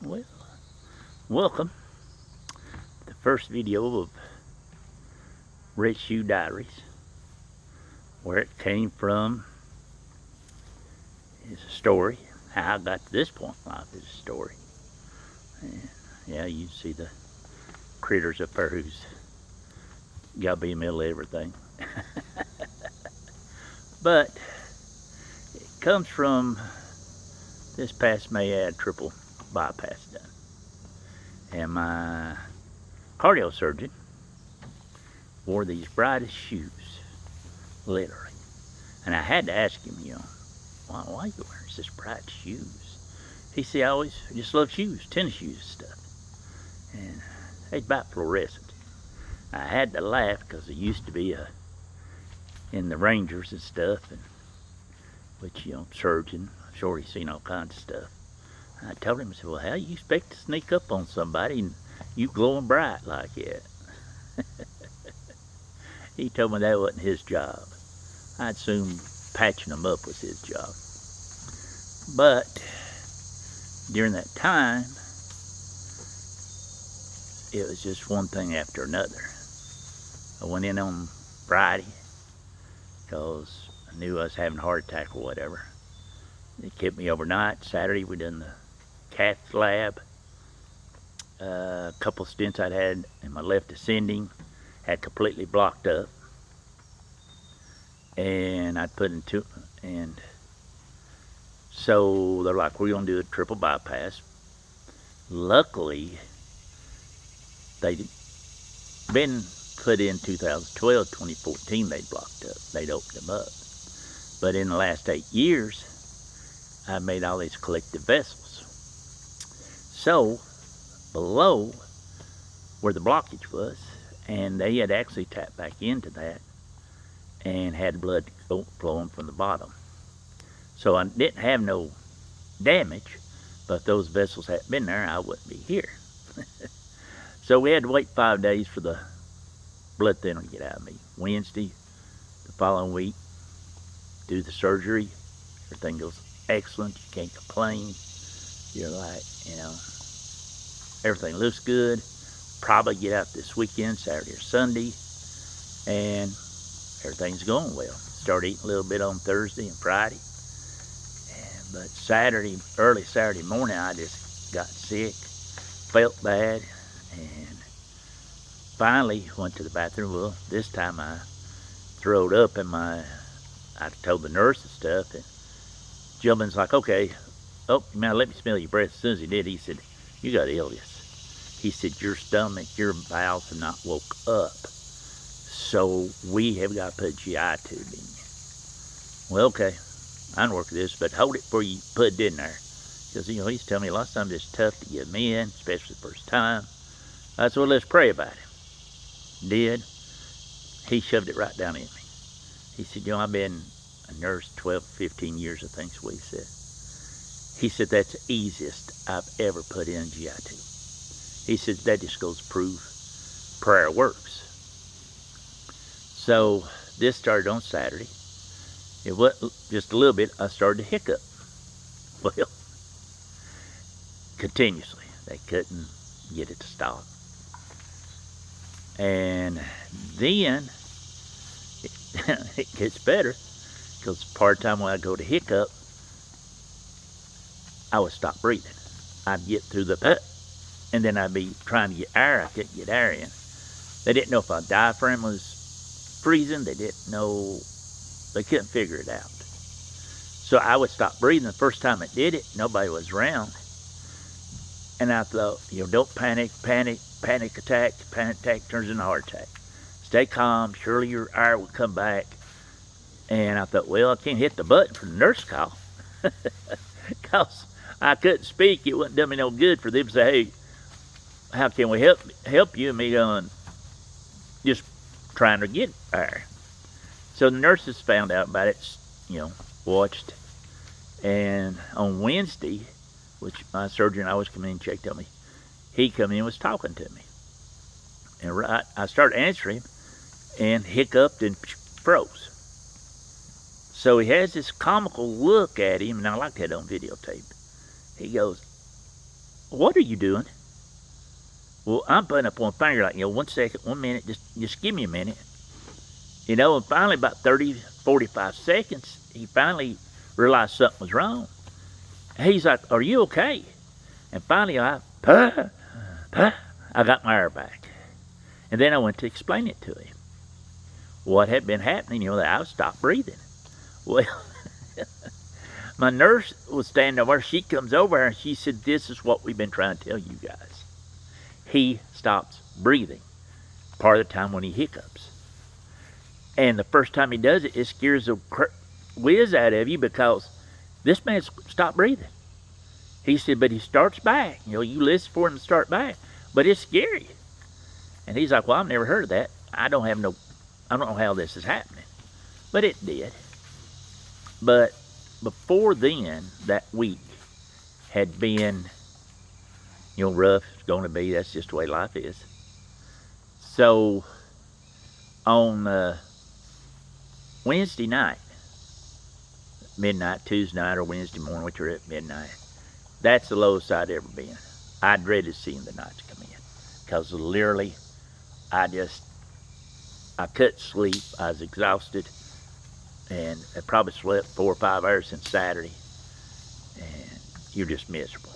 Well, welcome to the first video of Red Shoe Diaries. Where it came from is a story. How I got to this point in life is a story. And yeah, you see the critters up there who's got to be in the middle of everything. But it comes from this past May. I had triple bypass done. And my cardio surgeon wore these brightest shoes, literally. And I had to ask him, why are you wearing such bright shoes? He said, I always just love shoes, tennis shoes and stuff. And they're about fluorescent. I had to laugh because it used to be in the Rangers and stuff, and which, surgeon, I'm sure he's seen all kinds of stuff. I told him, I said, well, how do you expect to sneak up on somebody and you glowing bright like that? He told me that wasn't his job. I'd assume patching them up was his job. But during that time, it was just one thing after another. I went in on Friday because I knew I was having a heart attack or whatever. They kept me overnight. Saturday we done the cath lab. A couple stents I'd had in my left ascending had completely blocked up. And I'd put in two, and so they're like, we're going to do a triple bypass. Luckily, they'd been put in 2012, 2014, they'd blocked up. They'd opened them up. But in the last 8 years, I made all these collective vessels. So, below where the blockage was, and they had actually tapped back into that and had blood flowing from the bottom. So I didn't have no damage, but if those vessels hadn't been there, I wouldn't be here. So we had to wait 5 days for the blood thinner to get out of me. Wednesday, the following week, do the surgery. Everything goes excellent. You can't complain. You're like, everything looks good. Probably get out this weekend, Saturday or Sunday, and everything's going well. Started eating a little bit on Thursday and Friday. But early Saturday morning, I just got sick, felt bad, and finally went to the bathroom. Well, this time I throwed up and I told the nurse and stuff, and gentleman's like, okay, man, let me smell your breath. As soon as he did, he said, you got illness. He said, your stomach, your bowels have not woke up. So we have got to put a GI tube in you. Well, okay, I can work with this, but hold it before you put it in there. Because, he's telling me a lot of times it's tough to get me in, especially the first time. I said, well, let's pray about it. Did. He shoved it right down in me. He said, I've been a nurse 12, 15 years, I think is what he said. He said, that's the easiest I've ever put in a GI tube. He said, that just goes to prove prayer works. So this started on Saturday. It was just a little bit. I started to hiccup. Well, continuously. They couldn't get it to stop. And then it gets better, because part of the time when I go to hiccup, I would stop breathing. I'd get through the and then I'd be trying to get air. I couldn't get air in. They didn't know if my diaphragm was freezing. They didn't know. They couldn't figure it out. So I would stop breathing. The first time it did it, nobody was around. And I thought, don't panic. Panic attack turns into a heart attack. Stay calm. Surely your air will come back. And I thought, well, I can't hit the button for the nurse call. Because I couldn't speak. It wouldn't do me no good for them to say, hey, how can we help you? And me going, just trying to get air. So the nurses found out about it, watched. And on Wednesday, which my surgeon always come in and checked on me, he come in and was talking to me. And I started answering him and hiccuped and froze. So he has this comical look at him, and I like that on videotape. He goes, what are you doing? Well, I'm putting up one finger like, 1 second, 1 minute, just give me a minute. And finally about 30, 45 seconds, he finally realized something was wrong. He's like, are you okay? And finally I got my air back. And then I went to explain it to him. What had been happening, that I stopped breathing. Well, my nurse was standing over. She comes over and she said, this is what we've been trying to tell you guys. He stops breathing part of the time when he hiccups. And the first time he does it, it scares the whiz out of you because this man stopped breathing. He said, but he starts back. You listen for him to start back, but it's scary. And he's like, well, I've never heard of that. I don't know how this is happening. But it did. But before then, that week had been, rough. It's going to be. That's just the way life is. So on Wednesday night, midnight, Tuesday night or Wednesday morning, which are at midnight, that's the lowest I'd ever been. I dreaded seeing the nights come in because literally I couldn't sleep. I was exhausted, and I probably slept 4 or 5 hours since Saturday, and you're just miserable.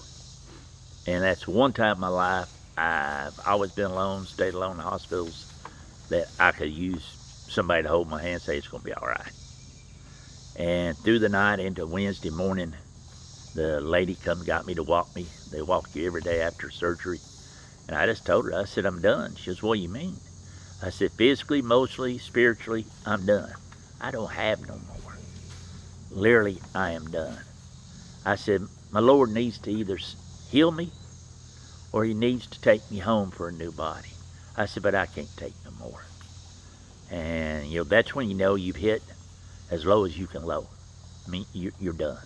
And that's one time in my life I've always been alone, stayed alone in hospitals, that I could use somebody to hold my hand and say it's going to be all right. And through the night into Wednesday morning, the lady come and got me to walk me. They walk you every day after surgery. And I just told her, I said, I'm done. She says, what do you mean? I said, physically, emotionally, spiritually, I'm done. I don't have no more. Literally, I am done. I said, my Lord needs to either heal me or he needs to take me home for a new body. I said, but I can't take no more. And, that's when you've hit as low as you can low. I mean, you're done.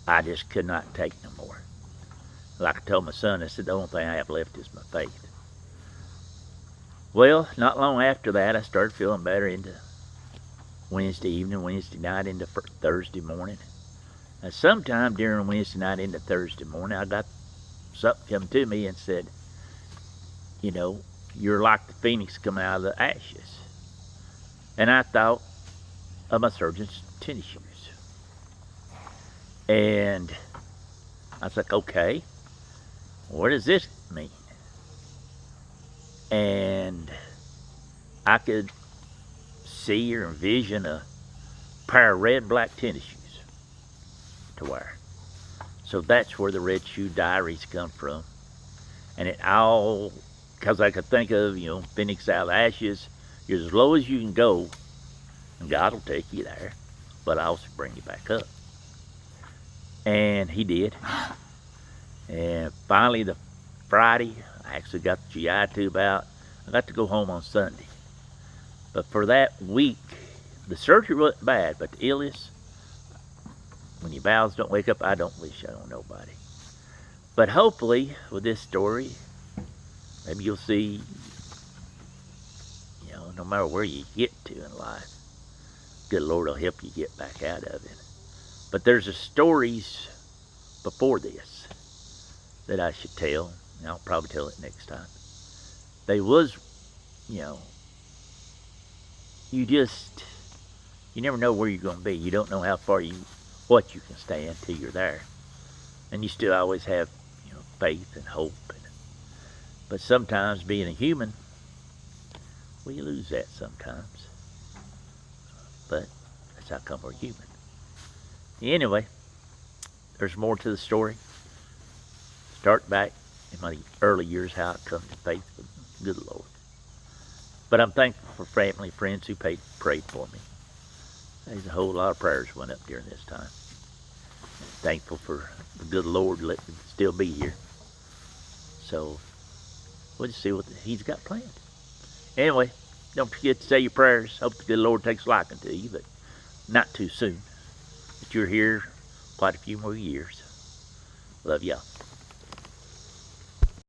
I just could not take no more. Like I told my son, I said, the only thing I have left is my faith. Well, not long after that, I started feeling better into Wednesday evening, Wednesday night, into Thursday morning. And sometime during Wednesday night into Thursday morning, I got something come to me and said, you're like the phoenix coming out of the ashes. And I thought of my surgeon's tennis shoes. And I was like, okay, what does this mean? And I could see or envision a pair of red and black tennis shoes to wear. So that's where the Red Shoe Diaries come from. And it all, because I could think of, phoenix out of the ashes, you're as low as you can go, and God will take you there, but I'll also bring you back up. And he did. And finally, the Friday, I actually got the GI tube out. I got to go home on Sunday. But for that week, the surgery wasn't bad, but the illness, when your bowels don't wake up, I don't wish that on nobody. But hopefully, with this story, maybe you'll see, no matter where you get to in life, good Lord will help you get back out of it. But there's stories before this that I should tell, and I'll probably tell it next time. They was, you never know where you're going to be. You don't know how far what you can stand till you're there. And you still always have, faith and hope. But sometimes being a human, we lose that sometimes. But that's how come we're human. Anyway, there's more to the story. Start back in my early years, how I come to faith with the good Lord. But I'm thankful for family, friends who prayed for me. There's a whole lot of prayers went up during this time. Thankful for the good Lord to let me still be here. So, we'll just see what he's got planned. Anyway, don't forget to say your prayers. Hope the good Lord takes a liking to you, but not too soon. But you're here quite a few more years. Love y'all.